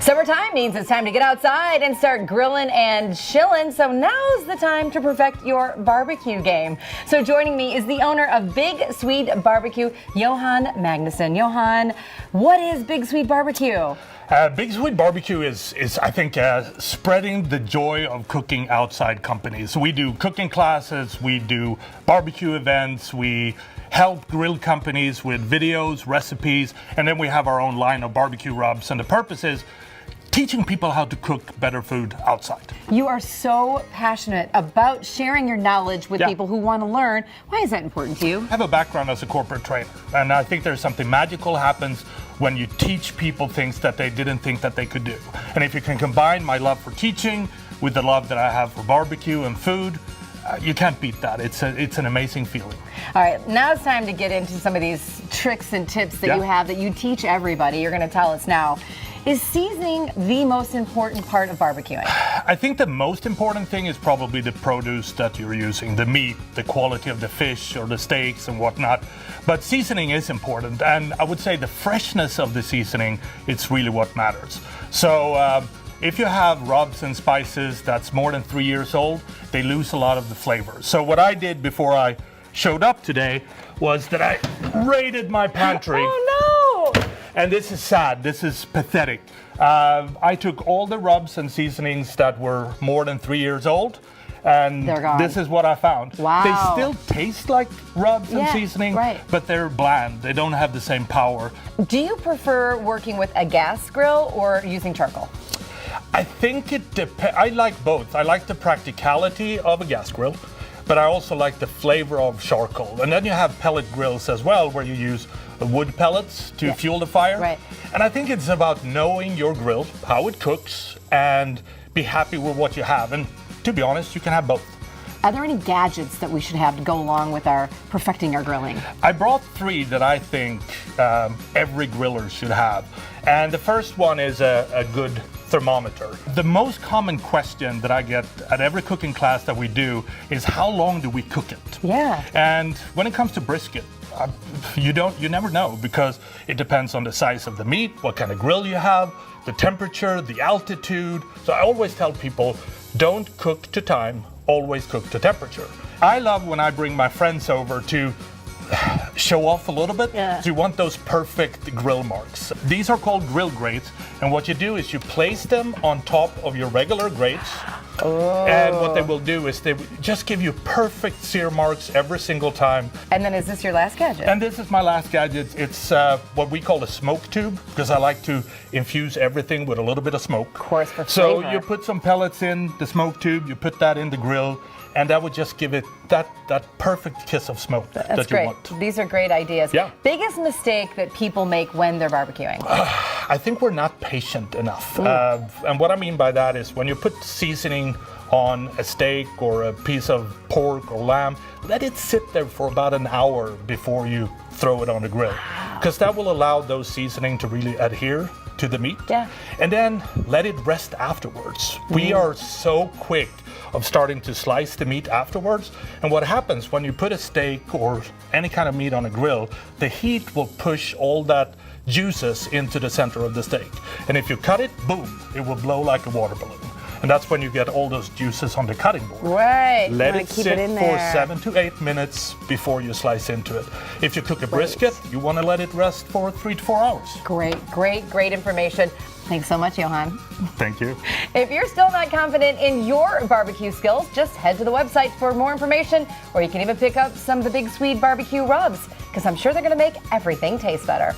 Summertime means it's time to get outside and start grilling and chilling, so now's the time to perfect your barbecue game. So joining me is the owner of Big Swede BBQ, Johan Magnusson. Johan, what is Big Swede BBQ? Big Swede BBQ is I think, spreading the joy of cooking outside companies. So we do cooking classes, we do barbecue events, we help grill companies with videos, recipes, and then we have our own line of barbecue rubs. And the purpose is teaching people how to cook better food outside. You are so passionate about sharing your knowledge with people who want to learn. Why is that important to you? I have a background as a corporate trainer, and I think there's something magical happens when you teach people things that they didn't think that they could do. And if you can combine my love for teaching with the love that I have for barbecue and food, you can't beat that. It's an amazing feeling. All right, now it's time to get into some of these tricks and tips that you have that you teach everybody. You're going to tell us now. Is seasoning the most important part of barbecuing? I think the most important thing is probably the produce that you're using, the meat, the quality of the fish or the steaks and whatnot. But seasoning is important, and I would say the freshness of the seasoning, it's really what matters. So if you have rubs and spices that's more than 3 years old, they lose a lot of the flavor. So what I did before I showed up today was that I raided my pantry. Oh no! And this is sad, this is pathetic. I took all the rubs and seasonings that were more than 3 years old, and they're gone. This is what I found. Wow. They still taste like rubs and seasoning, right. but they're bland. They don't have the same power. Do you prefer working with a gas grill or using charcoal? I think it depends. I like both. I like the practicality of a gas grill, but I also like the flavor of charcoal. And then you have pellet grills as well, where you use wood pellets to fuel the fire. Right. And I think it's about knowing your grill, how it cooks, and be happy with what you have. And to be honest, you can have both. Are there any gadgets that we should have to go along with our perfecting our grilling? I brought 3 that I think every griller should have. And the first one is a good thermometer. The most common question that I get at every cooking class that we do is how long do we cook it? Yeah. And when it comes to brisket, you never know, because it depends on the size of the meat, what kind of grill you have, the temperature, the altitude. So I always tell people, don't cook to time, always cook to temperature. I love when I bring my friends over to show off a little bit. So you want those perfect grill marks. These are called grill grates, and what you do is you place them on top of your regular grates. And what they will do is they just give you perfect sear marks every single time. And then is this your last gadget? And this is my last gadget. It's what we call a smoke tube, because I like to infuse everything with a little bit of smoke. Of course, for so flavor. you put some pellets in the smoke tube, you put that in the grill, and that would just give it that perfect kiss of smoke that you great. want. These are great ideas. Yeah. Biggest mistake that people make when they're barbecuing? I think we're not patient enough. And what I mean by that is when you put seasoning on a steak or a piece of pork or lamb, let it sit there for about an hour before you throw it on the grill. Because that will allow those seasoning to really adhere to the meat. Yeah. And then let it rest afterwards. We are so quick of starting to slice the meat afterwards. And what happens when you put a steak or any kind of meat on a grill, the heat will push all that juices into the center of the steak. And if you cut it, boom, it will blow like a water balloon. And that's when you get all those juices on the cutting board. Right. Let it sit for 7 to 8 minutes before you slice into it. If you cook a brisket, you want to let it rest for 3 to 4 hours. Great information. Thanks so much, Johan. Thank you. If you're still not confident in your barbecue skills, just head to the website for more information, or you can even pick up some of the Big Swede BBQ rubs, because I'm sure they're going to make everything taste better.